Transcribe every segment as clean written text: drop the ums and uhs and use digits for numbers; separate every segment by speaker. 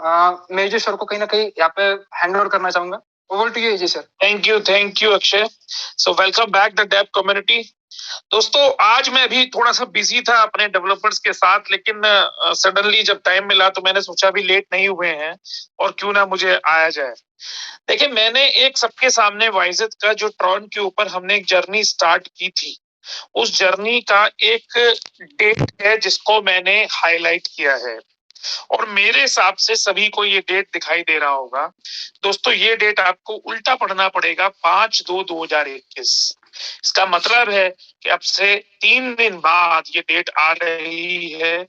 Speaker 1: Major sir को कहीं ना कहीं यहाँ पे हैंड ओवर करना चाहूंगा। Over to you AJ sir.
Speaker 2: Thank you Akshay. So welcome back the dev community. दोस्तों आज मैं भी थोड़ा सा बिजी था अपने डेवलपर्स के साथ, लेकिन सडनली जब टाइम मिला तो मैंने सोचा भी लेट नहीं हुए हैं और क्यों ना मुझे आया जाए। देखिए मैंने एक सबके सामने वाइजेट का जो ट्रॉन के ऊपर हमने एक जर्नी स्टार्ट की थी, उस जर्नी का एक डेट है जिसको मैंने हाईलाइट किया है और मेरे हिसाब से सभी को ये डेट दिखाई दे रहा होगा। दोस्तों ये डेट आपको उल्टा पढ़ना पड़ेगा, 5/2/2021। इसका मतलब है कि अब से 3 दिन बाद ये डेट आ रही है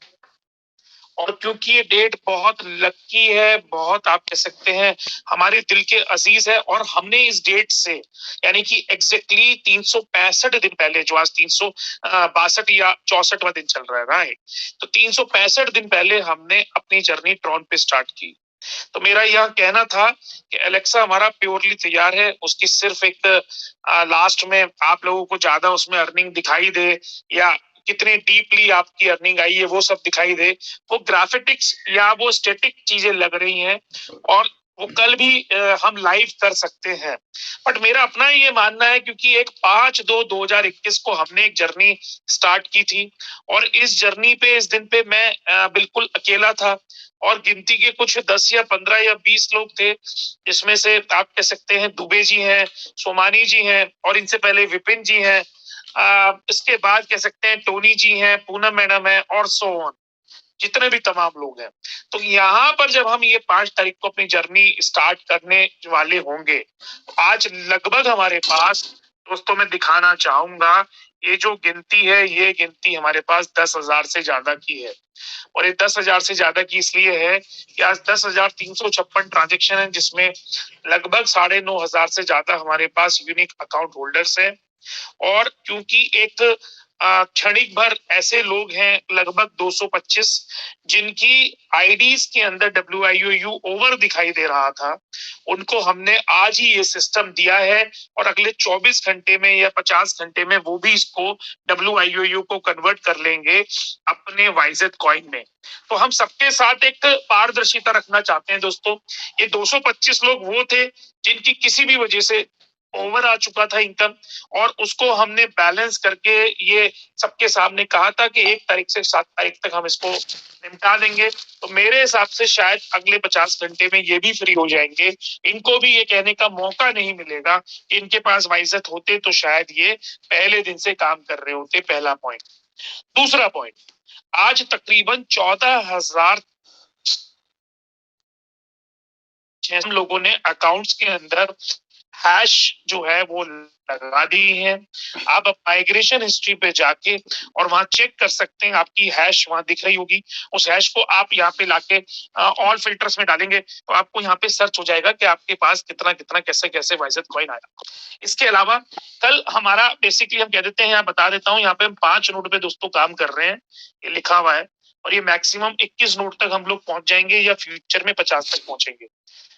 Speaker 2: और क्योंकि ये डेट बहुत लकी है, बहुत आप कह सकते हैं हमारे दिल के अजीज है, और हमने इस डेट से यानी कि एग्जैक्टली 365 दिन पहले, जो आज 362 या 64वां दिन चल रहा है, राइट, तो 365 दिन पहले हमने अपनी जर्नी ट्रॉन पे स्टार्ट की। तो मेरा यह कहना था कि एलेक्सा हमारा प्योरली तैयार है, उसकी सिर्फ एक लास्ट में आप लोगों को ज्यादा उसमें अर्निंग दिखाई दे या कितनी डीपली आपकी अर्निंग आई है वो सब दिखाई दे, वो ग्राफिटिक्स या वो स्टैटिक चीजें लग रही हैं और वो कल भी हम लाइव कर सकते हैं। बट मेरा अपना ये मानना है क्योंकि एक 5/2/2021 को हमने एक जर्नी स्टार्ट की थी और इस जर्नी पे इस दिन पे मैं बिल्कुल अकेला था और गिनती के कुछ 10 या 15 या 20 लोग थे, जिसमें से आप कह सकते हैं दुबे जी हैं, सोमानी जी हैं और इनसे पहले विपिन जी हैं, इसके बाद कह सकते हैं टोनी जी हैं, पूनम मैडम है और सो ऑन, जितने भी तमाम लोग हैं। तो यहाँ पर जब हम ये 5 तारीख को अपनी जर्नी स्टार्ट करने वाले होंगे, आज लगभग हमारे पास, दोस्तों मैं दिखाना चाहूंगा, ये जो गिनती है ये गिनती हमारे पास 10,000 से ज्यादा की है और ये 10,000 से ज्यादा की इसलिए है कि आज 10,356 ट्रांजेक्शन है, जिसमें लगभग 9,500 से ज्यादा हमारे पास यूनिक अकाउंट होल्डर्स हैं। और क्योंकि एक क्षणिक भर ऐसे लोग हैं लगभग 225 जिनकी आईडीज के अंदर WIOU ओवर दिखाई दे रहा था, उनको हमने आज ही ये सिस्टम दिया है और अगले 24 घंटे में या 50 घंटे में वो भी इसको WIOU को कन्वर्ट कर लेंगे अपने वाइजेट कॉइन में। तो हम सबके साथ एक पारदर्शिता रखना चाहते हैं दोस्तों। ये 225 लोग वो थे जिनकी किसी भी वजह से ओवर आ चुका था इनकम और उसको हमने बैलेंस करके ये सबके सामने कहा था कि 1 तारीख से 7 तारीख तक हम इसको निपटा देंगे। तो मेरे हिसाब से शायद अगले 50 घंटे में ये भी फ्री हो जाएंगे। इनको भी ये कहने का मौका नहीं मिलेगा कि इनके पास वाइजेट होते तो शायद ये पहले दिन से काम कर रहे होते। पहला पॉइंट। दूसरा पॉइंट, आज तकरीबन 14,000 लोगों ने अकाउंट्स के अंदर हैश जो है वो लगा दी है। आप माइग्रेशन हिस्ट्री पे जाके और वहां चेक कर सकते हैं, आपकी हैश वहां दिख रही होगी। उस हैश को आप यहाँ पे लाके ऑल फिल्टर्स में डालेंगे तो आपको यहाँ पे सर्च हो जाएगा कि आपके पास कितना कितना कैसे कैसे वाइजेट कॉइन आया। इसके अलावा कल हमारा बेसिकली हम कह देते हैं, यहाँ बता देता हूँ, यहाँ पे हम 5 नोड पे दोस्तों काम कर रहे हैं, ये लिखा हुआ है, और ये मैक्सिमम 21 नोड तक हम लोग पहुंच जाएंगे या फ्यूचर में 50 तक पहुंचेंगे।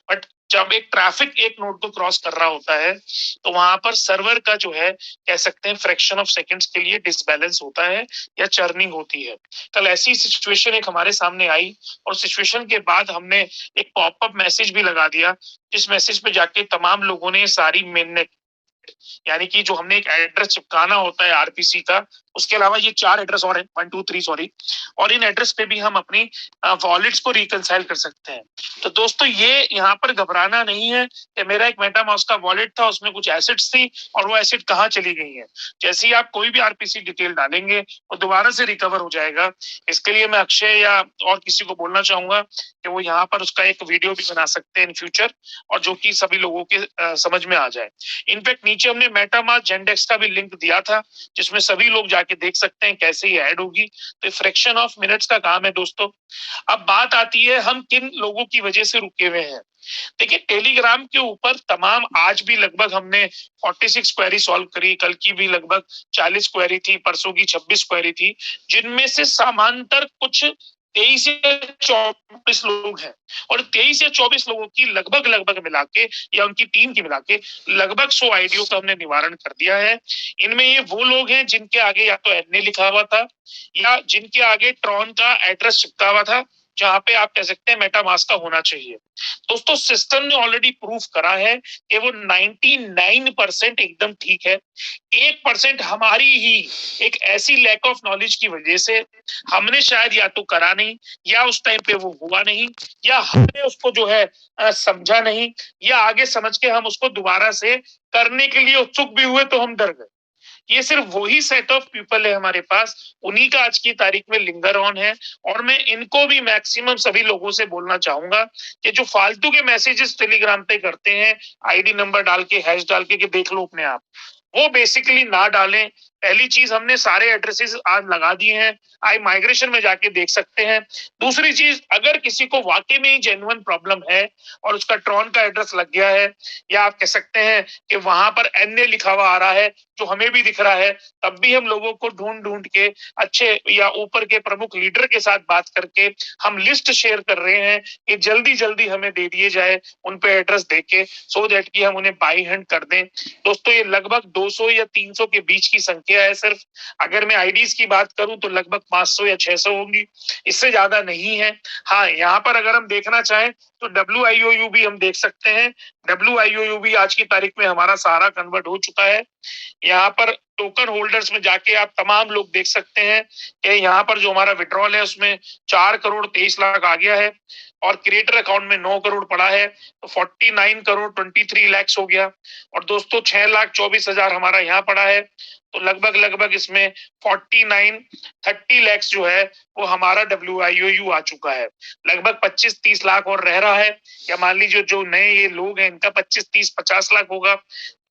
Speaker 2: बट जब एक ट्रैफिक एक नोड को क्रॉस कर रहा होता है तो वहां पर सर्वर का जो है कह सकते हैं फ्रैक्शन ऑफ सेकंड्स के लिए डिसबैलेंस होता है या चर्निंग होती है। कल ऐसी सिचुएशन एक हमारे सामने आई और सिचुएशन के बाद हमने एक पॉपअप मैसेज भी लगा दिया, जिस मैसेज पे जाके तमाम लोगों ने सारी मेननेट यानी कि जो हमने एक एड्रेस चिपकाना होता है आरपीसी का, उसके अलावा ये 4 एड्रेस और हैं, 1 2 3 सॉरी, और इन एड्रेस पे भी हम अपनी वॉलेट्स को रिकंसाइल कर सकते हैं। तो दोस्तों ये यहाँ पर घबराना नहीं है कि मेरा एक मेटामास्क का वॉलेट था, उसमें कुछ एसेट्स थी और वो एसेट कहाँ चली गई है। जैसे ही आप कोई भी आरपीसी डिटेल डालेंगे वो दोबारा से रिकवर हो जाएगा। इसके लिए मैं अक्षय या और किसी को बोलना चाहूंगा कि वो यहाँ पर उसका एक वीडियो भी बना सकते हैं इन फ्यूचर, और जो कि सभी लोगों के समझ में आ जाए। इनफैक्ट नीचे हमने मेटामास्क जेंडेक्स का भी लिंक दिया था, जिसमें सभी लोग जाके देख सकते हैं कैसे ये ऐड होगी। तो फ्रैक्शन ऑफ मिनट्स का काम है दोस्तों। अब बात आती है हम किन लोगों की वजह से रुके हुए हैं। देखिए टेलीग्राम के ऊपर तमाम आज भी लगभग हमने 46 क्वेरी सॉल्व करी, कल की भी लगभग 40 क्वेरी थी, परसों की 26 क्वेरी थी, जिनमें से समांतर कुछ 23 या 24 लोग हैं और 23 या 24 लोगों की लगभग लगभग मिला के या उनकी टीम की मिला के लगभग 100 आईडियो का हमने निवारण कर दिया है। इनमें ये वो लोग हैं जिनके आगे या तो एनए लिखा हुआ था या जिनके आगे ट्रॉन का एड्रेस चिपका हुआ था, जहां पे आप कह सकते हैं मेटामास्क का होना चाहिए। दोस्तों सिस्टम ने ऑलरेडी प्रूफ करा है कि वो 99% एकदम ठीक है। 1% हमारी ही एक ऐसी लैक ऑफ नॉलेज की वजह से हमने शायद या तो करा नहीं, या उस टाइम पे वो हुआ नहीं, या हमने उसको जो है समझा नहीं, या आगे समझ के हम उसको दोबारा से करने के लिए उत्सुक भी हुए तो हम डर गए। ये सिर्फ वही सेट ऑफ पीपल है हमारे पास, उन्हीं का आज की तारीख में लिंगर ऑन है। और मैं इनको भी मैक्सिमम सभी लोगों से बोलना चाहूंगा कि जो फालतू के मैसेजेस टेलीग्राम पे करते हैं, आईडी नंबर डाल के, हैश डाल के कि देख लो अपने आप, वो बेसिकली ना डालें। पहली चीज, हमने सारे एड्रेसेस आज लगा दिए हैं, आई माइग्रेशन में जाके देख सकते हैं। दूसरी चीज, अगर किसी को वाकई में ही जेन्युइन प्रॉब्लम है और उसका ट्रॉन का एड्रेस लग गया है, या आप कह सकते हैं कि वहां पर एनए लिखा हुआ आ रहा है जो हमें भी दिख रहा है, तब भी हम लोगों को ढूंढ ढूंढ के अच्छे या ऊपर के प्रमुख लीडर के साथ बात करके हम लिस्ट शेयर कर रहे हैं कि जल्दी जल्दी हमें दे दिए जाए उन पे एड्रेस देके, सो दैट कि हम उन्हें बाई हैंड कर दें। दोस्तों ये लगभग 200 या 300 के बीच की संख्या है सिर्फ। अगर मैं आईडीज की बात करूं तो लगभग 500 या 600 होंगी, इससे ज्यादा नहीं है। हाँ, यहाँ पर अगर हम देखना चाहें तो WIOU भी हम देख सकते हैं। WIOU भी आज की तारीख में हमारा सारा कन्वर्ट हो चुका है। यहाँ पर टोकन होल्डर्स में जाके आप तमाम लोग देख सकते हैं कि यहाँ पर जो हमारा विड्रॉल है उसमें 4 करोड़ 23 लाख आ गया है, और क्रिएटर अकाउंट में 9 करोड़ पड़ा है, तो 49 करोड़ 23 lakhs हो गया। और दोस्तों 6,24,000 हमारा यहाँ पड़ा है, तो लगभग लगभग इसमें 30 lakhs जो है वो हमारा WIOU आ चुका है। लगभग 25-30 लाख और रह रहा है, या मान लीजिए जो नए ये लोग हैं इनका 25-30-50 लाख होगा।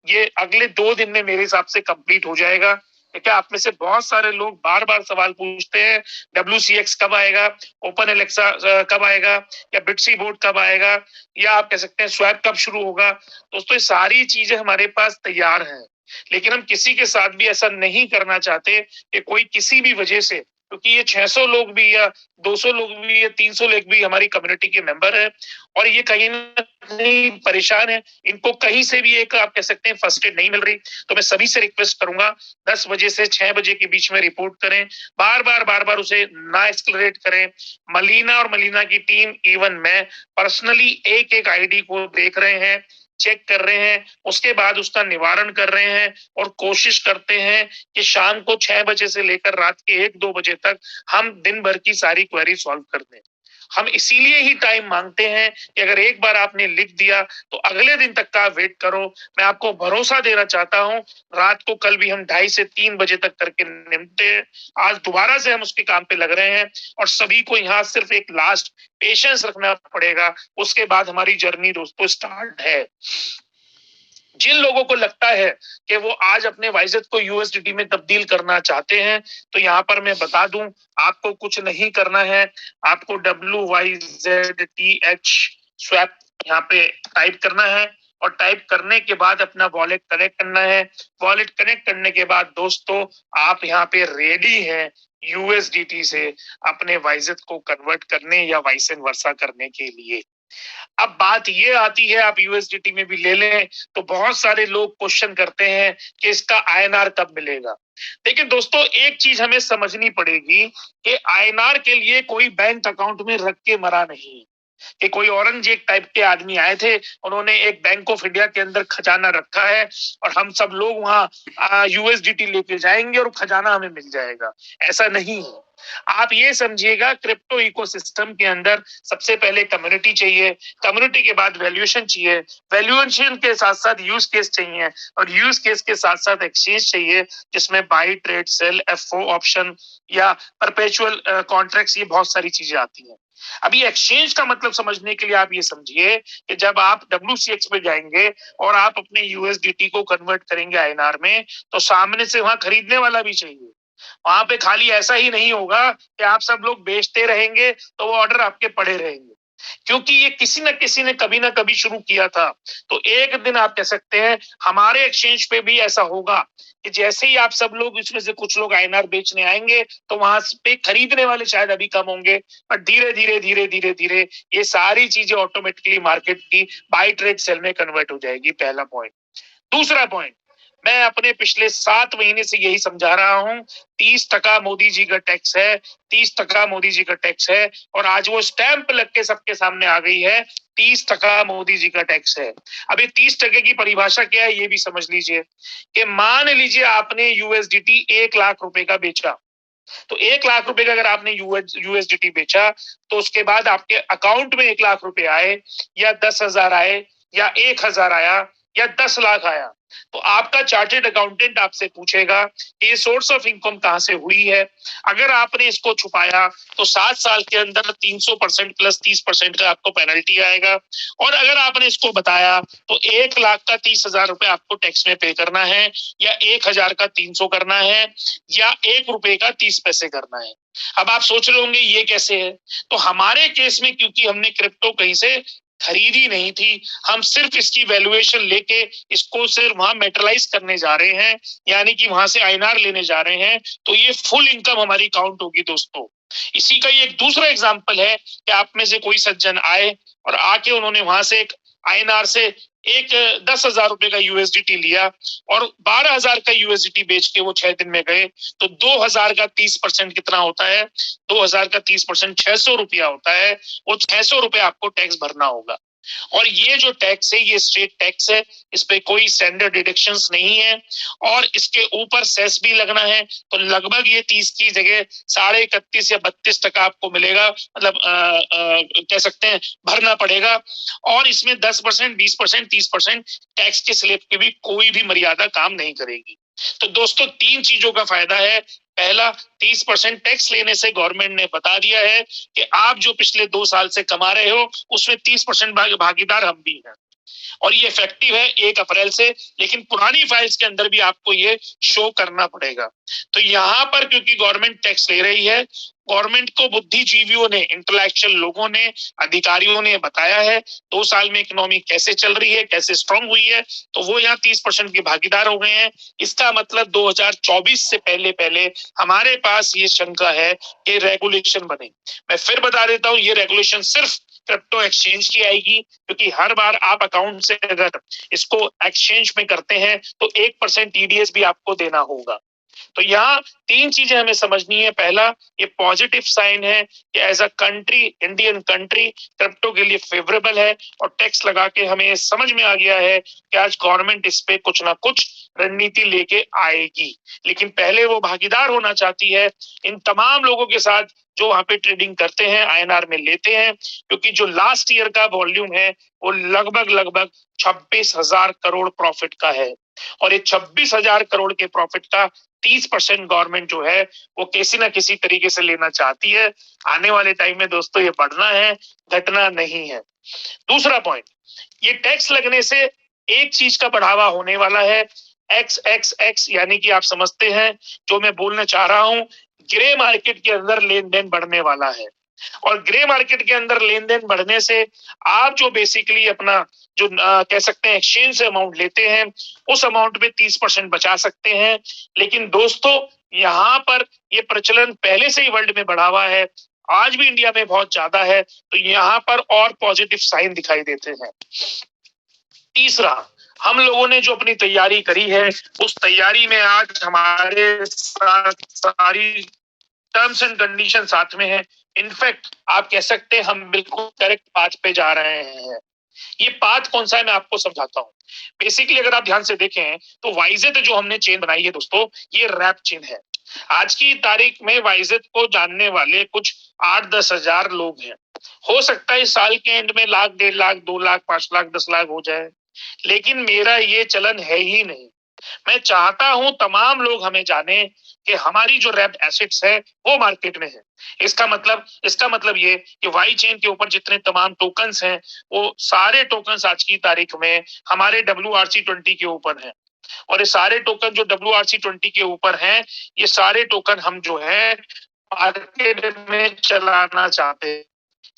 Speaker 2: ये अगले 2 दिन में मेरे हिसाब से कंप्लीट हो जाएगा। क्या आप में से बहुत सारे लोग बार बार सवाल पूछते हैं WCX कब आएगा, ओपन एलेक्सा कब आएगा, या बिटसी बोर्ड कब आएगा, या आप कह सकते हैं स्वैप कब शुरू होगा। दोस्तों ये सारी चीजें हमारे पास तैयार हैं, लेकिन हम किसी के साथ भी ऐसा नहीं करना चाहते कि कोई किसी भी वजह से, क्योंकि ये 600 लोग भी या 200 लोग भी या 300 लोग भी हमारी कम्युनिटी के मेंबर है, और ये कहीं ना कहीं परेशान है, इनको कहीं से भी एक आप कह सकते हैं फर्स्ट एड नहीं मिल रही। तो मैं सभी से रिक्वेस्ट करूंगा 10 बजे से 6 बजे के बीच में रिपोर्ट करें, बार बार उसे ना एक्सक्लरेट करें। मलीना और मलीना की टीम, इवन मैं पर्सनली एक एक आईडी को देख रहे हैं, चेक कर रहे हैं, उसके बाद उसका निवारण कर रहे हैं, और कोशिश करते हैं कि शाम को 6 बजे से लेकर रात के 1-2 बजे तक हम दिन भर की सारी क्वेरी सॉल्व कर दें। हम इसीलिए ही टाइम मांगते हैं कि अगर एक बार आपने लिख दिया तो अगले दिन तक का वेट करो। मैं आपको भरोसा देना चाहता हूं, रात को कल भी हम 2:30 से 3 बजे तक करके निपटे हैं। आज दोबारा से हम उसके काम पे लग रहे हैं, और सभी को यहाँ सिर्फ एक लास्ट पेशेंस रखना पड़ेगा, उसके बाद हमारी जर्नी दोस्तों स्टार्ट है। जिन लोगों को लगता है कि वो आज अपने वाइजेट को USDT में तब्दील करना चाहते हैं, तो यहाँ पर मैं बता दूं, आपको कुछ नहीं करना है। आपको WYZTH स्वैप यहाँ पे टाइप करना है, और टाइप करने के बाद अपना वॉलेट कनेक्ट करना है। वॉलेट कनेक्ट करने के बाद दोस्तों आप यहाँ पे रेडी हैं USDT से अपने वाइजेट को कन्वर्ट करने या वाइस एंड वर्सा करने के लिए। अब बात ये आती है, आप USDT में भी ले लें तो बहुत सारे लोग क्वेश्चन करते हैं कि इसका INR कब मिलेगा। देखिए दोस्तों, एक चीज हमें समझनी पड़ेगी कि INR के लिए कोई बैंक अकाउंट में रख के मरा नहीं, कि कोई औरंगजेब टाइप के आदमी आए थे, उन्होंने एक बैंक ऑफ इंडिया के अंदर खजाना रखा है और हम सब लोग वहां USDT लेके जाएंगे और खजाना हमें मिल जाएगा। ऐसा नहीं है। आप ये समझिएगा, क्रिप्टो इकोसिस्टम के अंदर सबसे पहले कम्युनिटी चाहिए, कम्युनिटी के बाद वैल्यूएशन चाहिए, वैल्यूएशन के साथ साथ यूज केस चाहिए, और यूज केस के साथ साथ एक्सचेंज चाहिए, जिसमें buy, trade, sell, FO option या परपेचुअल कॉन्ट्रैक्ट्स, ये बहुत सारी चीजें आती हैं। अभी एक्सचेंज का मतलब समझने के लिए आप ये समझिए कि जब आप WCX पे जाएंगे और आप अपने USDT को कन्वर्ट करेंगे INR में, तो सामने से वहां खरीदने वाला भी चाहिए। वहां पे खाली ऐसा ही नहीं होगा कि आप सब लोग बेचते रहेंगे तो वो ऑर्डर आपके पड़े रहेंगे, क्योंकि ये किसी न किसी ने कभी ना कभी शुरू किया था। तो एक दिन आप कह सकते हैं हमारे एक्सचेंज पे भी ऐसा होगा कि जैसे ही आप सब लोग इसमें से कुछ लोग INR बेचने आएंगे, तो वहां पे खरीदने वाले शायद अभी कम होंगे, पर धीरे धीरे धीरे धीरे धीरे ये सारी चीजें ऑटोमेटिकली मार्केट की बाई, ट्रेड, सेल में कन्वर्ट हो जाएगी। पहला पॉइंट। दूसरा पॉइंट, मैं अपने पिछले 7 महीने से यही समझा रहा हूं, 30% मोदी जी का टैक्स है, 30% मोदी जी का टैक्स है, और आज वो स्टैंप लग के सबके सामने आ गई है, 30% मोदी जी का टैक्स है। अब ये 30% की परिभाषा क्या है ये भी समझ लीजिए, कि मान लीजिए आपने यूएसडीटी 1 लाख रुपए का बेचा, तो 1 लाख रुपए का अगर आपने यूएसडीटी बेचा, तो उसके बाद आपके अकाउंट में 1 लाख रुपए आए, या 10,000 आए, या 1,000 आया, या 10 लाख आया, तो आपका चार्टेड अकाउंटेंट आपसे पूछेगा कि ये सोर्स ऑफ इनकम कहां से हुई है। अगर आपने इसको छुपाया तो 7 साल के अंदर 300% प्लस 30% का आपको पेनल्टी आएगा, और अगर आपने इसको बताया तो 1 लाख का 30,000 रुपए आपको टैक्स में पे करना है, या 1,000 का 300 करना है, या 1 रुपए का 30 पैसे करना है। अब आप सोच रहे होंगे ये कैसे है, तो हमारे केस में क्योंकि हमने क्रिप्टो कहीं से खरीदी नहीं थी, हम सिर्फ इसकी वैल्यूएशन लेके इसको सिर्फ वहां मेटलाइज करने जा रहे हैं, यानी कि वहां से आईएनआर लेने जा रहे हैं, तो ये फुल इनकम हमारी काउंट होगी दोस्तों। इसी का ही एक दूसरा एग्जांपल है कि आप में से कोई सज्जन आए और आके उन्होंने वहां से एक आईएनआर से एक 10,000 रुपए का यूएसडीटी लिया, और 12,000 का यूएसडीटी बेच के वो 6 दिन में गए, तो 2,000 का 30% कितना होता है, 2,000 का 30% 600 रुपया होता है। वो 600 रुपए आपको टैक्स भरना होगा, और ये जो टैक्स है ये स्टेट टैक्स है, इस पे कोई स्टैंडर्ड डिडक्शंस नहीं है, और इसके ऊपर सेस भी लगना है, तो लगभग ये 30 की जगह 31.5 या 32% आपको मिलेगा, मतलब कह सकते हैं भरना पड़ेगा, और इसमें 10%, 20%, 30% टैक्स के स्लैब की भी कोई भी मर्यादा काम नहीं करेगी। तो दोस्तों 3 चीजों का फायदा है। पहला, 30% टैक्स लेने से गवर्नमेंट ने बता दिया है कि आप जो पिछले 2 साल से कमा रहे हो उसमें 30% भागीदार हम भी हैं, और ये इफेक्टिव है 1 अप्रैल से, लेकिन पुरानी फाइल्स के अंदर भी आपको ये शो करना पड़ेगा। तो यहाँ पर क्योंकि गवर्नमेंट टैक्स ले रही है, गवर्नमेंट को बुद्धिजीवियों ने, इंटेलेक्चुअल लोगों ने, अधिकारियों ने बताया है 2 साल में इकोनॉमी कैसे चल रही है, कैसे स्ट्रांग हुई है, तो वो यहाँ 30% के भागीदार हो गए हैं। इसका मतलब 2024 से पहले पहले हमारे पास ये शंका है कि रेगुलेशन बने। मैं फिर बता देता हूँ, ये रेगुलेशन सिर्फ क्रिप्टो एक्सचेंज की आएगी, क्योंकि हर बार आप अकाउंट से अगर इसको एक्सचेंज में करते हैं तो 1% टीडीएस भी आपको देना होगा। तो यहाँ 3 चीजें हमें समझनी है। पहला, ये पॉजिटिव साइन है कि as a country, Indian country crypto के लिए फेवरेबल है, और टैक्स लगा के हमें समझ में आ गया है कि आज गवर्नमेंट इस पे कुछ ना कुछ रणनीति लेके आएगी। लेकिन पहले वो भागीदार होना चाहती है इन तमाम लोगों के साथ जो वहां पे ट्रेडिंग करते हैं, आईएनआर में लेते हैं, क्योंकि जो लास्ट ईयर का वॉल्यूम है वो लगभग 26,000 करोड़ प्रॉफिट का है, और ये 26,000 करोड़ के प्रॉफिट का 30% गवर्नमेंट जो है वो किसी ना किसी तरीके से लेना चाहती है। आने वाले टाइम में दोस्तों ये बढ़ना है, घटना नहीं है। दूसरा पॉइंट, ये टैक्स लगने से एक चीज का बढ़ावा होने वाला है, एक्स एक्स एक्स, यानी कि आप समझते हैं जो मैं बोलना चाह रहा हूं, ग्रे मार्केट के अंदर लेन देन बढ़ने वाला है, और ग्रे मार्केट के अंदर लेन देन बढ़ने से आप जो बेसिकली अपना जो कह सकते हैं एक्सचेंज से अमाउंट लेते हैं उस अमाउंट में 30% बचा सकते हैं। लेकिन दोस्तों यहाँ पर ये प्रचलन पहले से ही वर्ल्ड में बढ़ा हुआ है, आज भी इंडिया में बहुत ज्यादा है, तो यहाँ पर और पॉजिटिव साइन दिखाई देते हैं। तीसरा, हम लोगों ने जो अपनी तैयारी करी है उस तैयारी में आज हमारे साथ सारी टर्म्स एंड कंडीशन साथ में है। इनफैक्ट आप कह सकते हैं हम बिल्कुल करेक्ट पाथ पे जा रहे हैं। ये पाथ कौन सा है मैं आपको समझाता हूँ। बेसिकली अगर आप ध्यान से देखें तो वाइजेट जो हमने चेन बनाई है दोस्तों, ये रैप चेन है। आज की तारीख में वाइजेट को जानने वाले कुछ 8-10 हजार लोग हैं। हो सकता है इस साल के एंड में 1,00,000, 1.5 लाख, 2 लाख, 5 लाख, 10 लाख हो जाए, लेकिन मेरा ये चलन है ही नहीं। मैं चाहता हूं तमाम लोग हमें जाने कि हमारी जो रैप्ड एसेट्स है वो मार्केट में है। इसका मतलब ये कि वाई चेन के ऊपर जितने तमाम टोकन्स हैं वो सारे टोकन्स आज की तारीख में हमारे WRC20 के ऊपर हैं, और ये सारे टोकन जो WRC20 के ऊपर हैं, ये सारे टोकन हम जो है मार्केट में चलाना चाहते हैं।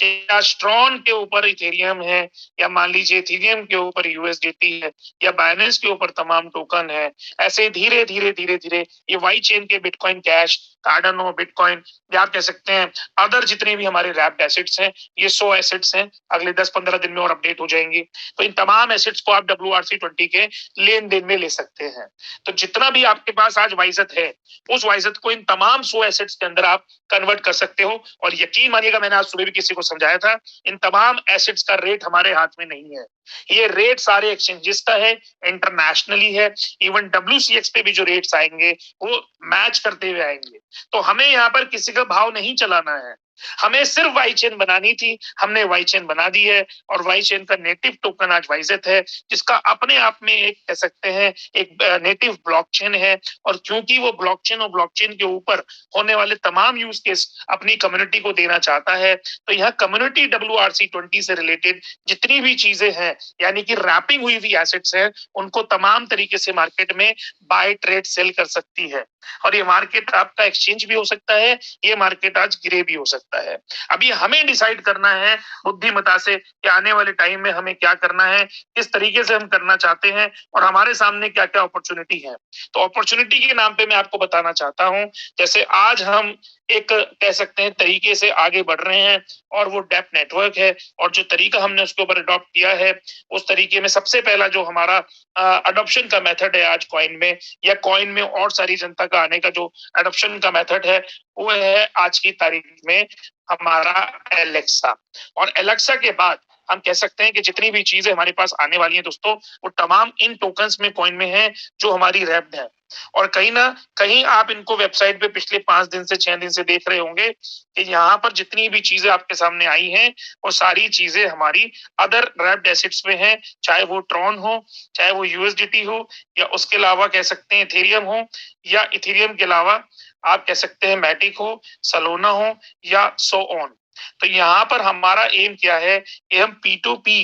Speaker 2: या स्ट्रॉन के ऊपर इथेरियम है, या मान लीजिए इथेरियम के ऊपर यूएसडीटी है, या बाइनेंस के ऊपर तमाम टोकन है। ऐसे धीरे धीरे धीरे धीरे ये वाई चेन के बिटकॉइन कैश, कार्डानो, बिटकॉइन, या आप कह सकते हैं अदर जितने भी हमारे रैप्ड एसेट्स हैं, ये 100 एसेट्स हैं, अगले 10-15 दिन में और अपडेट हो जाएंगी। तो इन तमाम एसेट्स को आप WRC20 के लेन देन में ले सकते हैं। तो जितना भी आपके पास आज वाइजत है, उस वाइजत को इन तमाम 100 एसेट्स के अंदर आप कन्वर्ट कर सकते हो। और यकीन मानिएगा, मैंने आज सुबह भी किसी को समझाया था, इन तमाम एसेट्स का रेट हमारे हाथ में नहीं है। ये रेट सारे एक्सचेंजेस का है, इंटरनेशनली है। इवन WCX पे भी जो रेट्स आएंगे वो मैच करते हुए आएंगे। तो हमें यहाँ पर किसी का भाव नहीं चलाना है, हमें सिर्फ वाई चेन बनानी थी, हमने वाई चेन बना दी है। और वाई चेन का नेटिव टोकन आज वाइजेट है, जिसका अपने आप में एक कह सकते हैं एक नेटिव ब्लॉकचेन है। और क्योंकि वो ब्लॉकचेन और ब्लॉकचेन के ऊपर होने वाले तमाम यूज केस अपनी कम्युनिटी को देना चाहता है, तो यह कम्युनिटी WRC20 से रिलेटेड जितनी भी चीजें हैं, यानी कि रैपिंग हुई हुई एसेट्स हैं, उनको तमाम तरीके से मार्केट में बाय ट्रेड सेल कर सकती है। और ये मार्केट आपका एक्सचेंज भी हो सकता है, ये मार्केट आज ग्रे भी हो सकता है। अभी हमें डिसाइड करना है बुद्धिमता से कि आने वाले टाइम में हमें क्या करना है, किस तरीके से हम करना चाहते हैं, और हमारे सामने क्या क्या अपॉर्चुनिटी है। तो अपॉर्चुनिटी के नाम पे मैं आपको बताना चाहता हूं, जैसे आज हम एक कह सकते हैं तरीके से आगे बढ़ रहे हैं, और वो डेप नेटवर्क है। और जो तरीका हमने उसके ऊपर अडॉप्ट किया है, उस तरीके में सबसे पहला जो हमारा अडॉप्शन का मेथड है आज कॉइन में, या कॉइन में और सारी जनता का आने का जो अडॉप्शन का मेथड है, वो है आज की तारीख में हमारा एलेक्सा। और एलेक्सा के बाद हम कह सकते हैं कि जितनी भी चीजें हमारे पास आने वाली हैं दोस्तों, वो तमाम इन टोकन्स में, कॉइन में है, जो हमारी रैप्ड है। और कहीं ना कहीं आप इनको वेबसाइट पे पिछले 5 दिन से 6 दिन से देख रहे होंगे कि यहाँ पर जितनी भी चीजें आपके सामने आई हैं, वो सारी चीजें हमारी अदर रैप्ड एसेट्स में हैं, चाहे वो ट्रॉन हो, चाहे वो यूएसडीटी हो, या उसके अलावा कह सकते हैं इथेरियम हो, या इथेरियम के अलावा आप कह सकते हैं मैटिक हो, सलोना हो, या सो ऑन। तो यहाँ पर हमारा एम क्या है कि हम P2P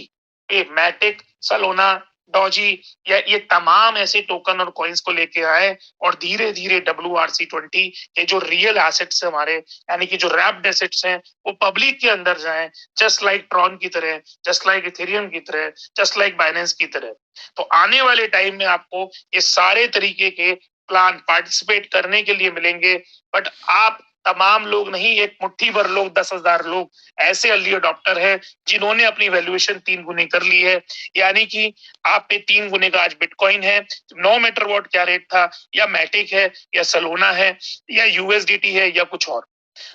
Speaker 2: पे मैटिक, सलोना, डॉजी, या ये तमाम ऐसे टोकन और कॉइन्स को लेके आए, और धीरे धीरे WRC20 ये जो रियल एसेट्स है हमारे, यानी कि जो रैप्ड एसेट्स हैं, वो पब्लिक के अंदर जाएं, जस्ट लाइक ट्रॉन की तरह, जस्ट लाइक इथेरियम की तरह, जस्ट लाइक बाइनेंस की तरह। तो आने वाले टाइम में आपको ये सारे तरीके के प्लान पार्टिसिपेट करने के लिए मिलेंगे। बट आप तमाम लोग नहीं, एक मुट्ठी भर लोग, 10,000 लोग ऐसे अर्ली अडॉप्टर हैं जिन्होंने अपनी वैल्यूएशन 3 गुनी कर ली है। यानी कि आप पे 3 गुने का आज बिटकॉइन है, नो मैटर व्हाट क्या रेट था, या मैटिक है, या सलोना है, या यूएसडीटी है, या कुछ और।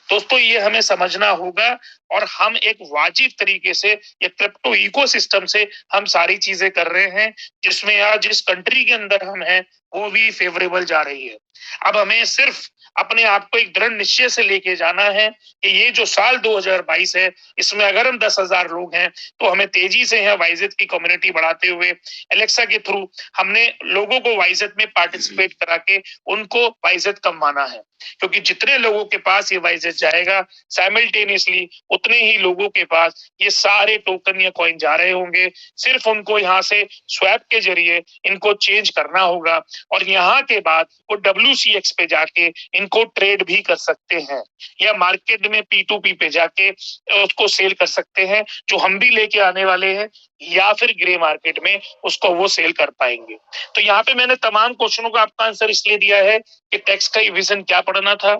Speaker 2: दोस्तों ये हमें समझना होगा, और हम एक वाजिब तरीके से ये क्रिप्टो इकोसिस्टम से हम सारी चीजें कर रहे हैं, जिसमें यार जिस कंट्री के अंदर हम हैं वो भी फेवरेबल जा रही है। अब हमें सिर्फ अपने आप को एक दृढ़ निश्चय से लेके जाना है कि ये जो साल 2022 है, इसमें अगर हम 10,000 लोग हैं, तो हमें तेजी से है वाइजेट की कम्युनिटी बढ़ाते हुए एलेक्सा के थ्रू हमने लोगों को वाइजेट में पार्टिसिपेट करा के उनको वाइजेट कमाना है। क्योंकि जितने लोगों के पास ये वाइजेट जाएगा, साइमल्टेनियसली उतने ही लोगों के पास ये सारे टोकन या कॉइन जा रहे होंगे। सिर्फ उनको यहाँ से स्वैप के जरिए इनको चेंज करना होगा, और यहाँ के बाद वो WCX पे जाके इनको ट्रेड भी कर सकते हैं, या मार्केट में P2P पे जाके उसको सेल कर सकते हैं, जो हम भी लेके आने वाले हैं, या फिर ग्रे मार्केट में उसको वो सेल कर पाएंगे। तो यहाँ पे मैंने तमाम क्वेश्चनों का आपका आंसर इसलिए दिया है कि टैक्स का विजन क्या पढ़ना था,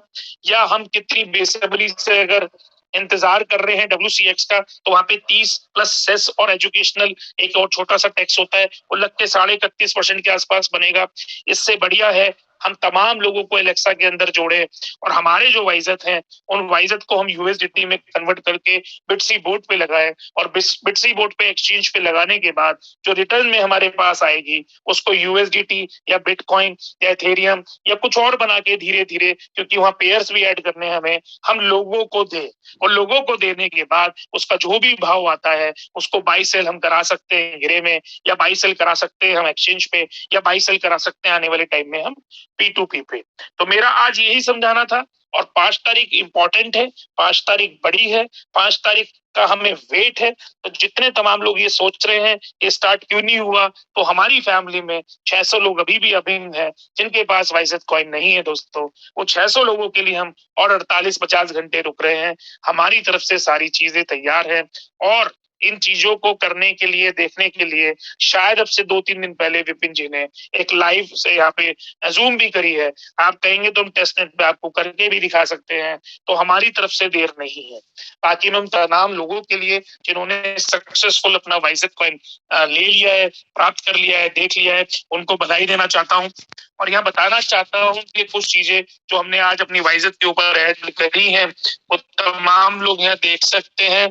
Speaker 2: या हम कितनी बेसब्री से अगर इंतजार कर रहे हैं WCX का, तो वहां पे 30 प्लस सेस और एजुकेशनल एक और छोटा सा टैक्स होता है, वो लग के 31.5% के आसपास बनेगा। इससे बढ़िया है हम तमाम लोगों को एलेक्सा के अंदर जोड़े, और हमारे जो वाइजत हैं उन वाइजत को हम यूएसडीटी में कन्वर्ट करके बिटसी बोर्ड पे लगाए, और बिटसी बोर्ड पे एक्सचेंज पे लगाने के बाद जो रिटर्न में हमारे पास आएगी उसको यूएसडीटी या बिटकॉइन या इथेरियम या कुछ और बना के धीरे धीरे, क्योंकि वहां पेयर्स भी ऐड करने हमें, हम लोगों को दे, और लोगों को देने के बाद उसका जो भी भाव आता है उसको बाई सेल हम करा सकते हैं गिरे में, या बाई सेल करा सकते हैं हम एक्सचेंज पे, या बाई सेल करा सकते हैं आने वाले टाइम में हम P2P पे। तो मेरा आज यही समझाना था। और 5 तारीख इंपॉर्टेंट है, 5 तारीख बड़ी है, 5 तारीख का हमें वेट है। तो जितने तमाम लोग ये सोच रहे हैं ये स्टार्ट क्यों नहीं हुआ, तो हमारी फैमिली में 600 लोग अभी भी अभिन्न है जिनके पास वाइजेट कॉइन नहीं है दोस्तों। वो 600 लोगों के लिए हम और 48-50 घंटे रुक रहे हैं। हमारी तरफ से सारी चीजें तैयार है और इन चीजों को करने के लिए, देखने के लिए शायद अब से 2-3 दिन पहले विपिन जी ने एक लाइव से यहाँ पे जूम भी करी है। आप कहेंगे तो हम टेस्ट नेट पे आपको करके भी दिखा सकते हैं। तो हमारी तरफ से देर नहीं है। बाकी मैं तमाम लोगों के लिए जिन्होंने सक्सेसफुल अपना वाइजेट कॉइन ले लिया है, प्राप्त कर लिया है, देख लिया है, उनको बधाई देना चाहता हूँ। और यहाँ बताना चाहता हूँ कि कुछ चीजें जो हमने आज अपनी वाइजेट के ऊपर ऐड करी है वो तमाम लोग यहाँ देख सकते हैं।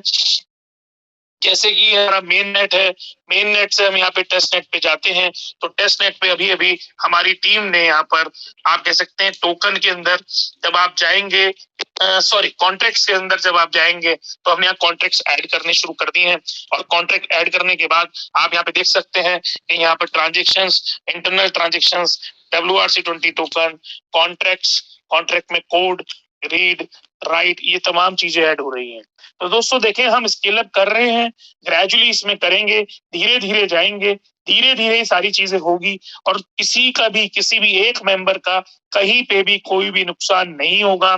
Speaker 2: जैसे कि हमारा मेन नेट है, मेन नेट से हम यहाँ पे टेस्ट नेट पे जाते हैं। तो टेस्ट नेट पे अभी अभी हमारी टीम ने यहाँ पर आप कह सकते हैं टोकन के अंदर जब आप जाएंगे, सॉरी कॉन्ट्रैक्ट्स के अंदर जब आप जाएंगे तो हमने यहाँ कॉन्ट्रैक्ट्स ऐड करने शुरू कर दिए हैं। और कॉन्ट्रैक्ट ऐड करने के बाद आप यहाँ पे देख सकते हैं कि यहाँ पर transactions, internal transactions, WRC20 token, contracts, contract में कोड, रीड, राइट, ये तमाम चीजें ऐड हो रही हैं। तो दोस्तों देखें, हम स्केल अप कर रहे हैं, ग्रेजुअली इसमें करेंगे, धीरे धीरे जाएंगे, धीरे धीरे सारी चीजें होगी और किसी का भी, किसी भी एक मेंबर का कहीं पे भी कोई भी नुकसान नहीं होगा।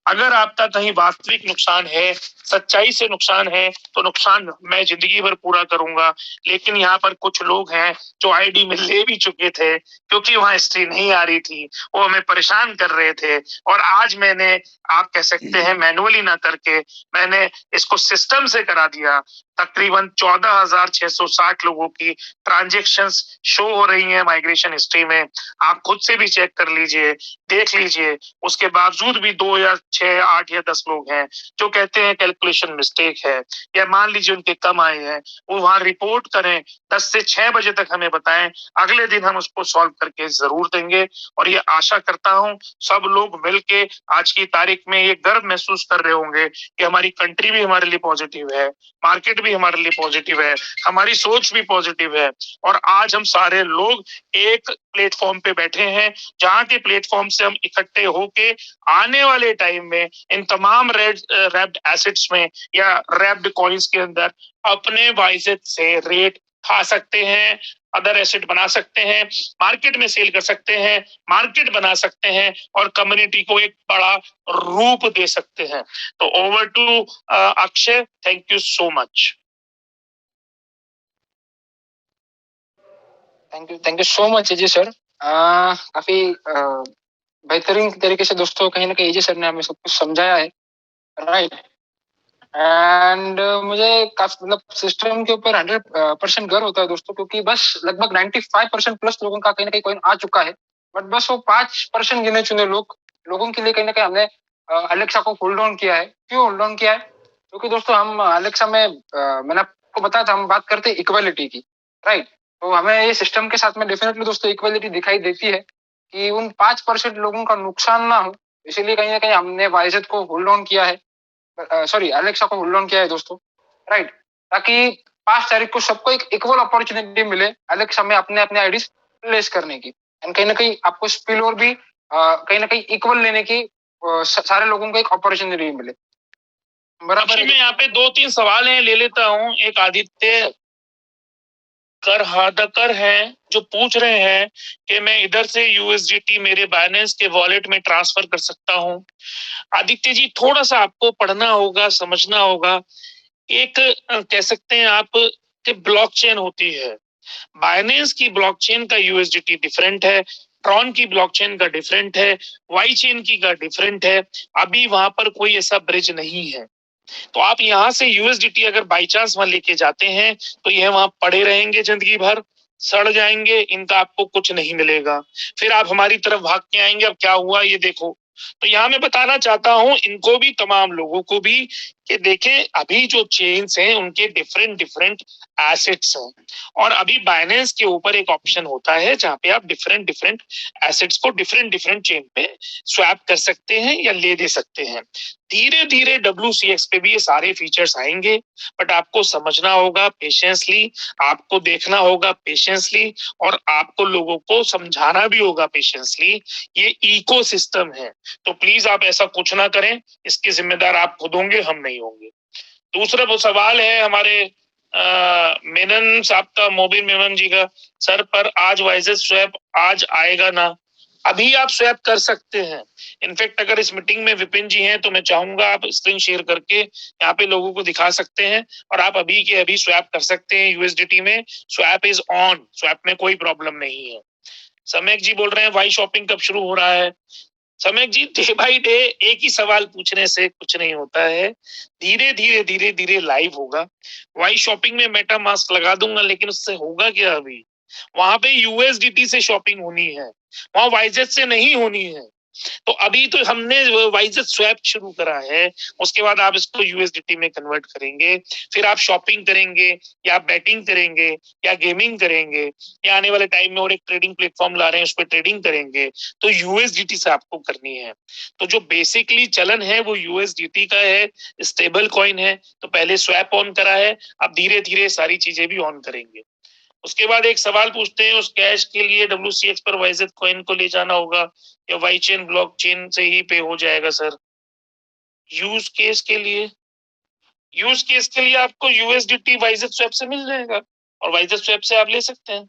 Speaker 2: अगर आपका कहीं वास्तविक नुकसान है, सच्चाई से नुकसान है, तो नुकसान मैं जिंदगी भर पूरा करूंगा। लेकिन यहाँ पर कुछ लोग हैं जो आईडी में ले भी चुके थे क्योंकि वहां हिस्ट्री नहीं आ रही थी, वो हमें परेशान कर रहे थे। और आज मैंने, आप कह सकते हैं मैनुअली ना करके, मैंने इसको सिस्टम से करा दिया। तकरीबन 14,660 लोगों की ट्रांजैक्शंस शो हो रही हैं माइग्रेशन हिस्ट्री में। आप खुद से भी चेक कर लीजिए, देख लीजिए। उसके बावजूद भी 2 या 6, 8 या 10 लोग हैं जो कहते हैं कैलकुलेशन मिस्टेक है, या मान लीजिए उनके कम आए हैं, वो वहां रिपोर्ट करें, 10 से 6 बजे तक हमें बताएं, अगले दिन हम उसको सॉल्व करके जरूर देंगे। और ये आशा करता हूं सब लोग मिलके आज की तारीख में ये गर्व महसूस कर रहे होंगे कि हमारी कंट्री भी हमारे लिए पॉजिटिव है, मार्केट भी हमारे लिए पॉजिटिव है, हमारी सोच भी पॉजिटिव है। और आज हम सारे लोग एक प्लेटफॉर्म पे बैठे हैं जहां के प्लेटफॉर्म से हम इकट्ठे होके आने वाले टाइम में इन तमाम रैप्ड एसेट्स में या रैप्ड कॉइन्स के अंदर अपने वाइजेट से रेट खा सकते हैं, अदर एसेट बना सकते हैं, मार्केट में सेल कर सकते हैं, मार्केट बना सकते हैं और कम्युनिटी को एक बड़ा रूप दे सकते हैं। तो over to Akshay, thank you so much.
Speaker 1: Thank you so much Ajay sir. काफी बेहतरीन तरीके से दोस्तों कहीं ना कहीं अजय सर ने हमें सब कुछ समझाया है, राइट। एंड मुझे काफी मतलब सिस्टम के ऊपर 100% गर्व होता है दोस्तों, क्योंकि बस लगभग 95% प्लस लोगों का कहीं ना कहीं कॉइन आ चुका है। बट बस वो 5% गिने चुने लोगों के लिए कहीं ना कहीं हमने अलेक्सा को होल्ड ऑन किया है। क्यों होल्ड ऑन किया है? क्योंकि दोस्तों हम अलेक्सा में मैंने आपको बताया था, हम बात करते हैं इक्वालिटी की, राइट। तो हमें ये सिस्टम के साथ में डेफिनेटली दोस्तों इक्वालिटी दिखाई देती है कि उन 5% लोगों का नुकसान ना हो, इसीलिए कहीं ना कहीं हमने वाइजेट को होल्ड ऑन किया है, सॉरी अलेक्सा को होल्ड ऑन किया है दोस्तों, राइट। ताकि 5 तारीख को सबको एक इक्वल अपॉर्चुनिटी मिले अलेक्सा में अपने अपने आईडीज प्लेस करने की। एंड कहीं ना कहीं आपको स्पिल और भी कहीं ना कहीं इक्वल लेने की सारे लोगों को एक अपॉर्चुनिटी मिले।
Speaker 2: बराबर। मैं यहाँ पे 2-3 सवाल हैं, ले लेता हूँ। एक आदित्य करहादकर हैं जो पूछ रहे हैं कि मैं इधर से यूएसडीटी मेरे बाइनेंस के वॉलेट में ट्रांसफर कर सकता हूँ। आदित्य जी, थोड़ा सा आपको पढ़ना होगा, समझना होगा। एक कह सकते हैं आप कि ब्लॉकचेन होती है, बाइनेंस की ब्लॉकचेन का यूएसडीटी डिफरेंट है, ट्रॉन की ब्लॉकचेन का डिफरेंट है, वाई चेन की का डिफरेंट है। अभी वहां पर कोई ऐसा ब्रिज नहीं है। तो आप यहाँ से यूएसडीटी अगर बाई चांस वहां लेके जाते हैं तो ये वहां पड़े रहेंगे जिंदगी भर, सड़ जाएंगे, इनका आपको कुछ नहीं मिलेगा। फिर आप हमारी तरफ भाग के आएंगे, अब क्या हुआ ये देखो। तो यहाँ मैं बताना चाहता हूं इनको भी, तमाम लोगों को भी, कि देखें अभी जो चेन्स हैं उनके डिफरेंट डिफरेंट एसेट्स हैं। और अभी बाइनेंस के ऊपर एक ऑप्शन होता है जहां पे आप डिफरेंट डिफरेंट एसेट्स को डिफरेंट डिफरेंट चेन पे स्वैप कर सकते हैं या ले दे सकते हैं। धीरे धीरे WCX पे भी ये सारे फीचर्स आएंगे, बट आपको समझना होगा पेशेंसली, आपको देखना होगा पेशेंसली, और आपको लोगों को समझाना भी होगा पेशेंसली। ये इकोसिस्टम है, तो प्लीज आप ऐसा कुछ ना करें, इसके जिम्मेदार आप खुद होंगे, हम नहीं होंगे। दूसरा वो सवाल है हमारे मेनन साहब का, मोबिन मेमन जी का, सर पर आज वाइजेस स्वैप आज आएगा ना? अभी आप स्वैप कर सकते हैं। इनफैक्ट अगर इस मीटिंग में विपिन जी हैं तो मैं चाहूंगा आप स्क्रीन शेयर करके यहाँ पे लोगों को दिखा सकते हैं और आप अभी के अभी स्वैप कर सकते हैं यूएसडीटी में। स्वैप इज ऑन, स्वैप में कोई प्रॉब्लम नहीं है। सम्यक जी बोल रहे हैं वाई शॉपिंग कब शुरू हो रहा है? सम्यक जी, डे बाई डे एक ही सवाल पूछने से कुछ नहीं होता है। धीरे धीरे धीरे धीरे लाइव होगा। वाई शॉपिंग में मेटा मास्क लगा दूंगा, लेकिन उससे होगा क्या? अभी वहां पे यूएसडीटी से शॉपिंग होनी है, वहां वाइजेट से नहीं होनी है। तो अभी तो हमने वाइजेट स्वैप शुरू करा है, उसके बाद आप इसको यूएसडीटी में कन्वर्ट करेंगे, फिर आप शॉपिंग करेंगे या बैटिंग करेंगे या गेमिंग करेंगे या आने वाले टाइम में और एक ट्रेडिंग प्लेटफॉर्म ला रहे हैं उस पर ट्रेडिंग करेंगे, तो यूएसडीटी से आपको करनी है। तो जो बेसिकली चलन है वो यूएसडीटी का है, स्टेबल कॉइन है। तो पहले स्वैप ऑन करा है, अब धीरे धीरे सारी चीजें भी ऑन करेंगे। उसके बाद एक सवाल पूछते हैं, उस कैश के लिए WCX पर वाइजेट कॉइन को ले जाना होगा या वाई चेन ब्लॉकचेन से ही पे हो जाएगा सर? यूज केस के लिए आपको यूएसडीटी वाइजेट स्वैप से मिल जाएगा और वाइजेट स्वैप से आप ले सकते हैं।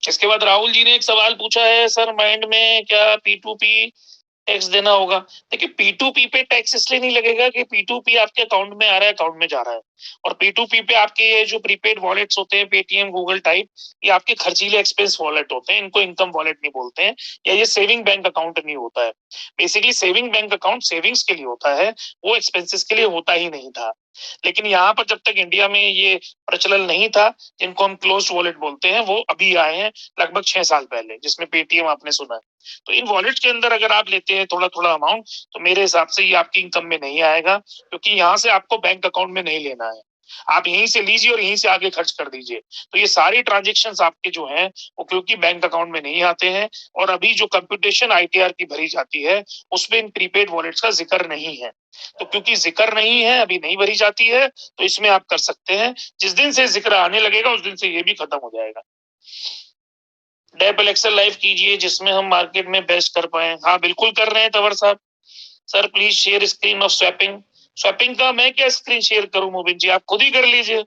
Speaker 2: इसके बाद राहुल जी ने एक सवाल पूछा है, सर माइंड में क्या P2P टैक्स देना होगा? देखिए P2P पे टैक्स इसलिए नहीं लगेगा कि P2P आपके अकाउंट में आ रहा है, अकाउंट में जा रहा है। और P2P पे आपके ये जो प्रीपेड वॉलेट्स होते हैं, पेटीएम, गूगल टाइप, ये आपके खर्चीले एक्सपेंस वॉलेट होते हैं, इनको इनकम वॉलेट नहीं बोलते हैं, या ये सेविंग बैंक अकाउंट नहीं होता है। Basically saving bank account savings के लिए होता है, वो एक्सपेंसेस के लिए होता ही नहीं था। लेकिन यहाँ पर जब तक इंडिया में ये प्रचलन नहीं था, जिनको हम क्लोज वॉलेट बोलते हैं, वो अभी आए हैं लगभग 6 साल पहले, जिसमें पेटीएम आपने सुना है। तो इन वॉलेट के अंदर अगर आप लेते हैं थोड़ा थोड़ा अमाउंट, तो मेरे हिसाब से ये आपकी इनकम में नहीं आएगा, क्योंकि यहाँ से आपको बैंक अकाउंट में नहीं लेना है। आप यहीं से लीजिए और यहीं से आगे खर्च कर दीजिए। तो ये सारे ट्रांजेक्शन्स आपके जो हैं वो क्योंकि बैंक अकाउंट में नहीं आते हैं, और अभी जो कंप्यूटेशन आईटीआर की भरी जाती है उसमें इन प्रीपेड वॉलेट्स का जिक्र नहीं है। तो क्योंकि जिक्र नहीं है, अभी नहीं भरी जाती है, तो इसमें आप कर सकते हैं। जिस दिन से जिक्र आने लगेगा उस दिन से ये भी खत्म हो जाएगा। डेप एलेक्सल लाइव कीजिए जिसमें हम मार्केट में बेस्ट कर पाए। हाँ बिल्कुल कर रहे हैं तंवर साहब। Sir please share screen of swapping. Swapping का मैं क्या स्क्रीन शेयर करूं मोबिन जी, आप खुद ही कर लीजिए।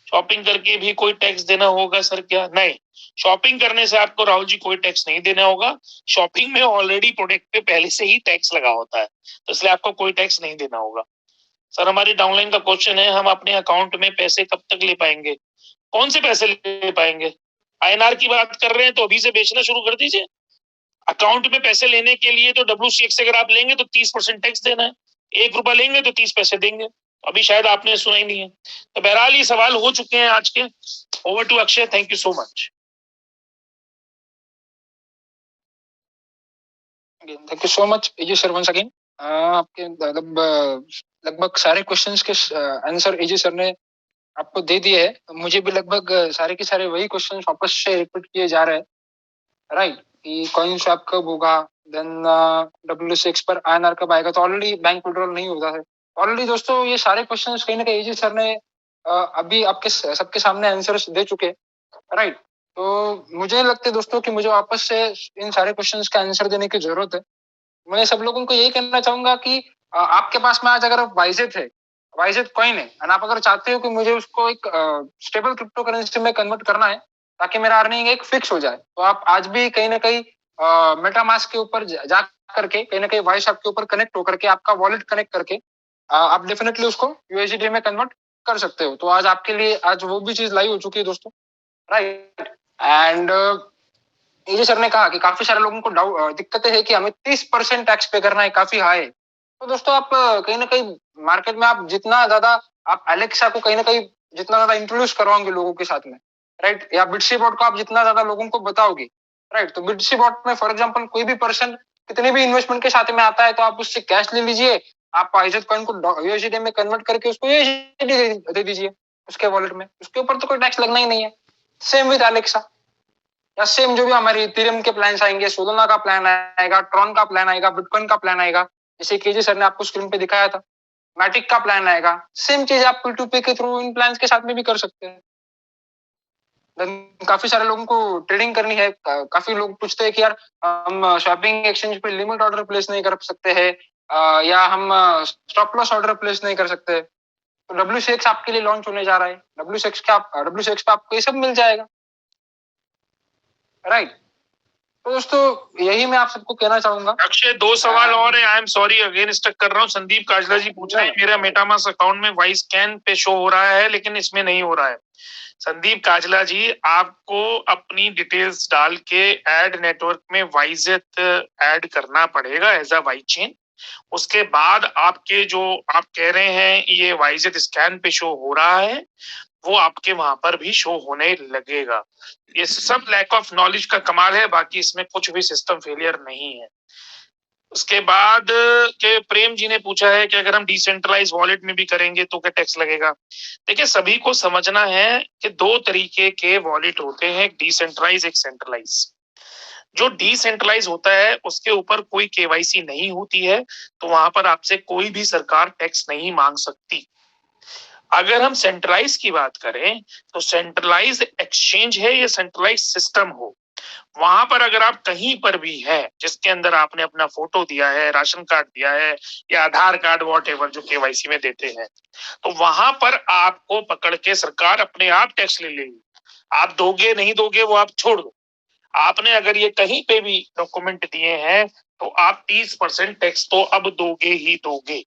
Speaker 2: शॉपिंग करके भी कोई टैक्स देना होगा सर क्या? नहीं, शॉपिंग करने से आपको राहुल जी कोई टैक्स नहीं देना होगा। शॉपिंग में ऑलरेडी प्रोडक्ट पे पहले से ही टैक्स लगा होता है, तो इसलिए आपको कोई टैक्स नहीं देना होगा। सर हमारी डाउनलाइन का क्वेश्चन है, हम अपने अकाउंट में पैसे कब तक ले पाएंगे? कौन से पैसे ले पाएंगे? आईएनआर की बात कर रहे हैं तो अभी से बेचना शुरू कर दीजिए। अकाउंट में पैसे लेने के लिए तो WCX से अगर आप लेंगे तो 30% टैक्स देना है, 1 रुपया लेंगे तो 30 पैसे देंगे। अभी शायद आपने सुना ही नहीं है। तो बहरहाल ये सवाल हो चुके हैं आज के। Over to Akshay, thank you so much.
Speaker 1: Thank you so much AJ sir once again. आपके लगभग सारे क्वेश्चंस के आंसर एजी सर ने आपको दे दिए है। मुझे भी लगभग सारे के सारे वही क्वेश्चन वापस से रिपीट किए जा रहे हैं, राइट? कि कॉइन स्वैप कब होगा, देन WCX पर आईएनआर कब आएगा, तो ऑलरेडी बैंक विड्रॉल नहीं होता है ऑलरेडी। दोस्तों ये सारे क्वेश्चंस कहीं ना कहीं एजी सर ने अभी आपके सबके सामने आंसर्स दे चुके, राइट? तो मुझे लगता है दोस्तों कि मुझे वापस से इन सारे क्वेश्चंस का आंसर देने की जरूरत है। मैं सब लोगों को यही कहना चाहूंगा कि आपके पास में आज अगर वाइजेट है, वाइजेट कॉइन है, और आप अगर चाहते हो कि मुझे उसको एक स्टेबल क्रिप्टो करेंसी में कन्वर्ट करना है ताकि मेरा अर्निंग एक फिक्स हो जाए, तो आप आज भी कहीं ना कहीं मेटामास्क के ऊपर जा करके कहीं ना कहीं वाइस ऐप के ऊपर कनेक्ट होकर के आपका वॉलेट कनेक्ट करके आप डेफिनेटली उसको यूएसडीटी में कन्वर्ट कर सकते हो। तो आज आपके लिए आज वो भी चीज लाइव हो चुकी है दोस्तों, राइट? एंड ये सर ने कहा कि काफी सारे लोगों को दिक्कतें है कि हमें 30% टैक्स पे करना है, काफी हाई है। तो दोस्तों आप कहीं ना कहीं मार्केट में आप जितना ज्यादा आप एलेक्सा को कहीं ना कहीं जितना ज्यादा इंट्रोड्यूस करवाओगे लोगों के साथ में, राइट? या बिटसी बॉट को आप जितना ज्यादा लोगों को बताओगे, राइट? तो बिटसी बॉट में फॉर एग्जाम्पल कोई भी पर्सन कितने भी इन्वेस्टमेंट के साथ में आता है तो आप उससे कैश ले लीजिए, आप आइजेट कॉइन को यूएसडी में कन्वर्ट करके उसको यूएसडी दे दीजिए उसके वॉलेट में, उसके ऊपर तो कोई टैक्स लगना ही नहीं है। सेम विद एलेक्सा, या सेम जो भी हमारी इथेरियम के प्लान आएंगे, सोलोना का प्लान आएगा, ट्रॉन का प्लान आएगा, बिटकॉइन का प्लान आएगा, जैसे केजी सर ने आपको स्क्रीन पे दिखाया था, मैटिक का प्लान आएगा। सेम चीज आप P2P के थ्रू इन प्लान के साथ में भी कर सकते हैं। काफी सारे लोगों को ट्रेडिंग करनी है, काफी लोग पूछते हैं कि यार हम शॉपिंग एक्सचेंज पे लिमिट ऑर्डर प्लेस नहीं कर सकते हैं, या हम स्टॉप लॉस ऑर्डर प्लेस नहीं कर सकते, तो WCX आपके लिए लॉन्च होने जा रहा है। WCX पे आपको ये सब मिल जाएगा, राइट। तो दोस्तों यही मैं आप सबको कहना चाहूंगा।
Speaker 2: अक्षय, 2 सवाल और है। I am sorry again stuck कर रहा हूँ। संदीप काजला जी पूछ रहे हैं मेरा मेटामास्क अकाउंट में वाइस स्कैन पे शो हो रहा है लेकिन इसमें नहीं हो रहा है। संदीप काजला जी, आपको अपनी डिटेल्स डाल के एड नेटवर्क में वाइजेट ऐड करना पड़ेगा एज अ वाई चेन। उसके बाद आपके जो आप कह रहे हैं ये वाइजेट स्कैन पे शो हो रहा है, वो आपके वहां पर भी शो होने लगेगा। ये सब लैक ऑफ नॉलेज का कमाल है, बाकी इसमें कुछ भी सिस्टम फेलियर नहीं है। उसके बाद के प्रेम जी ने पूछा है कि अगर हम डिसेंट्रलाइज वॉलेट में भी करेंगे तो क्या टैक्स लगेगा। देखिए, सभी को समझना है कि 2 तरीके के वॉलेट होते हैं, एक डिसेंट्रलाइज एक सेंट्रलाइज। जो डिसेंट्रलाइज होता है उसके ऊपर कोई केवाईसी नहीं होती है, तो वहां पर आपसे कोई भी सरकार टैक्स नहीं मांग सकती। अगर हम सेंट्रलाइज की बात करें तो सेंट्रलाइज एक्सचेंज है या सेंट्रलाइज सिस्टम हो, वहां पर अगर आप कहीं पर भी है जिसके अंदर आपने अपना फोटो दिया है, राशन कार्ड दिया है या आधार कार्ड वॉटएवर जो केवाईसी में देते हैं, तो वहां पर आपको पकड़ के सरकार अपने आप टैक्स ले लेगी। आप दोगे नहीं दोगे वो आप छोड़ दो। आपने अगर ये कहीं पे भी डॉक्यूमेंट दिए हैं तो आप 30% टैक्स तो अब दोगे ही दोगे।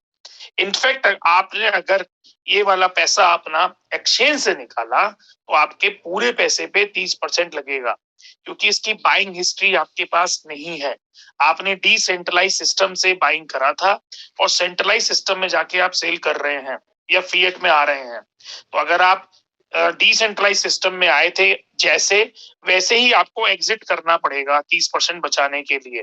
Speaker 2: इनफैक्ट आपने अगर ये वाला पैसा अपना एक्सचेंज से निकाला तो आपके पूरे पैसे पे 30% लगेगा, क्योंकि इसकी बाइंग हिस्ट्री आपके पास नहीं है। आपने डिसेंट्रलाइज सिस्टम से बाइंग करा था और सेंट्रलाइज सिस्टम में जाके आप सेल कर रहे हैं या फिएट में आ रहे हैं। तो अगर आप डिसेंट्रलाइज सिस्टम में आए थे जैसे, वैसे ही आपको एग्जिट करना पड़ेगा 30% बचाने के लिए।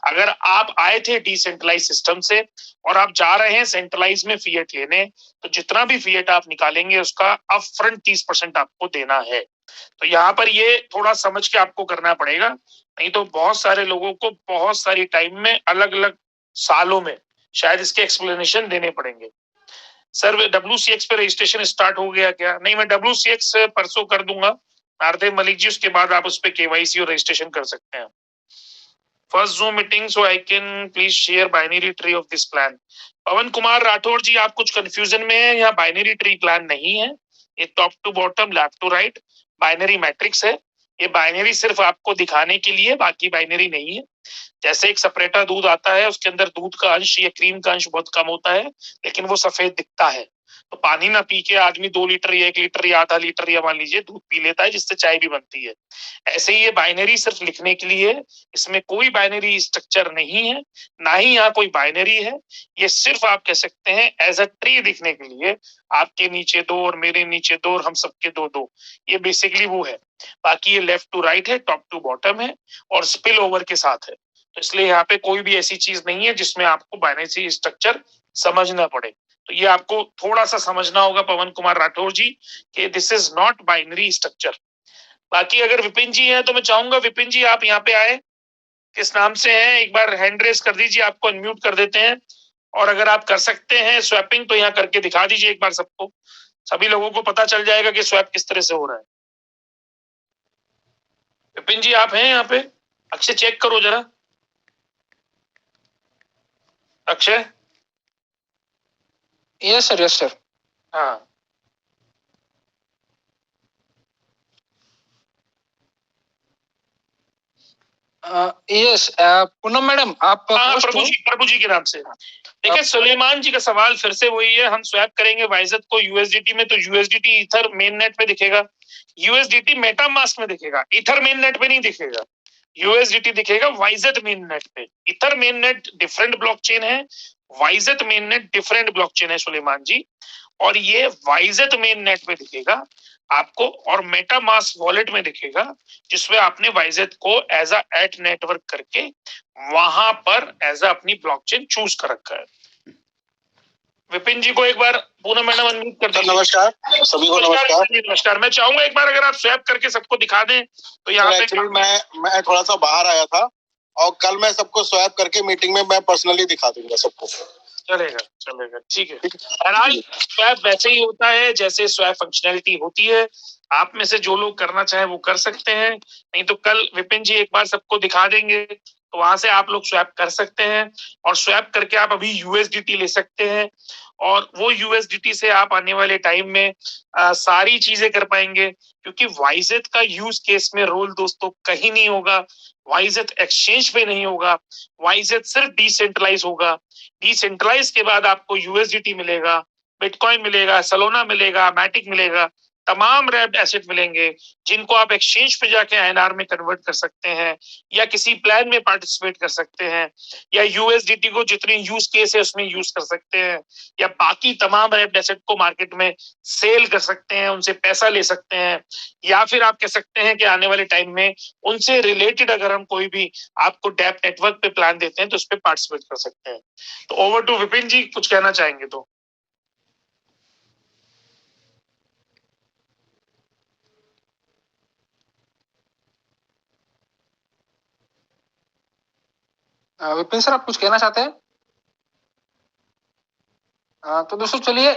Speaker 2: अगर आप आए थे डिसेंट्रलाइज सिस्टम से और आप जा रहे हैं सेंट्रलाइज में फिएट लेने, तो जितना भी फिएट आप निकालेंगे उसका अपफ्रंट 30% आपको देना है। तो यहाँ पर ये थोड़ा समझ के आपको करना पड़ेगा, नहीं तो बहुत सारे लोगों को बहुत सारी टाइम में अलग अलग सालों में शायद इसके एक्सप्लेनेशन देने पड़ेंगे। सर WCX पे रजिस्ट्रेशन स्टार्ट हो गया क्या? नहीं, मैं WCX परसों कर दूंगा नारदेव मलिक जी, उसके बाद आप उस पे केवाईसी और रजिस्ट्रेशन कर सकते हैं। First Zoom meeting so I can please share binary tree of this plan. Pawan Kumar Rathore ji, आप कुछ कंफ्यूजन में है, यहाँ बाइनरी ट्री प्लान नहीं है, ये top to bottom left to right binary matrix है। ये बाइनरी सिर्फ आपको दिखाने के लिए, बाकी बाइनरी नहीं है। जैसे एक सेपरेटर दूध आता है, उसके अंदर दूध का अंश या क्रीम का अंश बहुत कम होता है लेकिन वो सफेद दिखता है, तो पानी ना पी के आदमी 2 लीटर या 1 लीटर या आधा लीटर या मान लीजिए दूध पी लेता है, जिससे चाय भी बनती है। ऐसे ही ये बाइनरी सिर्फ लिखने के लिए है, इसमें कोई बाइनरी स्ट्रक्चर नहीं है, ना ही यहाँ कोई बाइनरी है। ये सिर्फ आप कह सकते हैं एज अ ट्री दिखने के लिए, आपके नीचे 2 और मेरे नीचे 2 और हम सबके 2-2, ये बेसिकली वो है। बाकी ये लेफ्ट टू राइट है, टॉप टू बॉटम है और स्पिल ओवर के साथ है। तो इसलिए यहाँ पे कोई भी ऐसी चीज नहीं है जिसमें आपको बाइनरी स्ट्रक्चर समझना पड़े। तो ये आपको थोड़ा सा समझना होगा पवन कुमार राठौर जी कि this is not binary structure. बाकी अगर विपिन जी हैं तो मैं चाहूंगा विपिन जी आप यहाँ पे आए, किस नाम से हैं, एक बार हैंड रेस कर दीजिए, आपको अनम्यूट कर देते हैं। और अगर आप कर सकते हैं स्वैपिंग तो यहाँ करके दिखा दीजिए एक बार सबको, सभी लोगों को पता चल जाएगा कि स्वैप किस तरह से हो रहा है। विपिन जी आप हैं यहाँ पे? अक्षय चेक करो जरा, Akshay.
Speaker 1: Yes sir, yes sir.
Speaker 2: हाँ
Speaker 1: यस पूनम मैडम आप
Speaker 2: प्रभु जी के नाम से। देखिए सुलेमान जी का सवाल फिर से वही है, हम स्वैप करेंगे वाइजेट को यूएसडीटी में तो यूएसडीटी ईथर मेन नेट पे दिखेगा, यूएसडीटी मेटामास्क में दिखेगा, ईथर मेन नेट पे नहीं दिखेगा। यूएसडीटी दिखेगा वाइजेट मेन नेट पे। Ether main net different blockchain है, वाइजेट मेन नेट डिफरेंट ब्लॉकचेन है सुलेमान जी। और ये वाइजेट मेन नेट पे दिखेगा आपको और मेटामास्क वॉलेट में दिखेगा, जिसमें आपने वाइजेट को एज अ एट नेटवर्क करके वहां पर एज अ अपनी ब्लॉकचेन चूज कर रखा है। विपिन जी को एक बार पूनम मैडम अनम्यूट कर दीजिए।
Speaker 3: नमस्कार सभी को। नमस्कार।
Speaker 2: नमस्कार। मैं चाहूंगा एक बार अगर आप स्वैप करके सबको दिखा दें तो यहाँ पे।
Speaker 3: एक्चुअली मैं थोड़ा सा बाहर आया था और कल मैं सबको स्वैप करके मीटिंग में मैं पर्सनली दिखा दूंगा सबको।
Speaker 2: चलेगा चलेगा, ठीक है। बहरहाल स्वैप वैसे ही होता है जैसे स्वैप फंक्शनैलिटी होती है, आप में से जो लोग करना चाहे वो कर सकते हैं, नहीं तो कल विपिन जी एक बार सबको दिखा देंगे तो वहां से आप लोग स्वैप कर सकते हैं और स्वैप करके आप अभी यूएसडीटी ले सकते हैं और वो यूएसडीटी से आप आने वाले टाइम में सारी चीजें कर पाएंगे, क्योंकि वाइजेट का यूज केस में रोल दोस्तों कहीं नहीं होगा, वाइजेट एक्सचेंज पे नहीं होगा, वाइजेट सिर्फ डिसेंट्रलाइज होगा। डिसेंट्रलाइज के बाद आपको यूएसडीटी मिलेगा, बिटकॉइन मिलेगा, सलोना मिलेगा, मैटिक मिलेगा, तमाम रैप्ड एसेट मिलेंगे जिनको आप एक्सचेंज पे जाके आईएनआर में कन्वर्ट कर सकते हैं या किसी प्लान में पार्टिसिपेट कर सकते हैं या यूएसडीटी को जितनी यूज केस है उसमें यूज कर सकते हैं या बाकी तमाम रैप्ड एसेट को मार्केट में सेल कर सकते हैं, उनसे पैसा ले सकते हैं या फिर आप कह सकते हैं कि आने वाले टाइम में उनसे रिलेटेड अगर हम कोई भी आपको डैप नेटवर्क पे प्लान देते हैं तो उस पर पार्टिसिपेट कर सकते हैं। तो ओवर टू विपिन जी, कुछ कहना चाहेंगे तो?
Speaker 1: विपिन सर, आप कुछ कहना चाहते हैं? तो दोस्तों चलिए,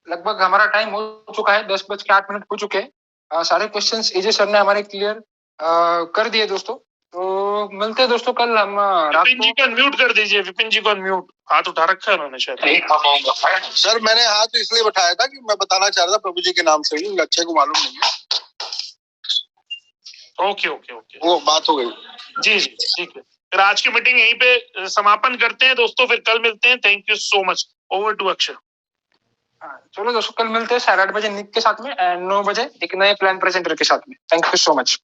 Speaker 1: लगभग हमारा टाइम हो चुका है, 10:08 हो चुके हैं। सारे क्वेश्चंस एजे सर ने हमारे क्लियर कर दिए दोस्तों। तो मिलते हैं दोस्तों कल हम रात
Speaker 2: विपिन जी को अनम्यूट कर दीजिए, विपिन जी को अनम्यूट, हाथ उठा रखा है उन्होंने शायद।
Speaker 3: सर मैंने हाथ इसलिए उठाया था कि मैं बताना चाह रहा था प्रभु जी के नाम से ही, अच्छे को मालूम नहीं है।
Speaker 2: ओके ओके ओके,
Speaker 3: वो बात हो गई।
Speaker 2: जी जी ठीक है, फिर आज की मीटिंग यहीं पे समापन करते हैं दोस्तों, फिर कल मिलते हैं। Thank you so much. Over to Akshar.
Speaker 1: चलो दोस्तों, कल मिलते हैं 8:30 बजे निक के साथ में एंड 9 बजे एक नए प्लान प्रेजेंटर के साथ में। Thank you so much.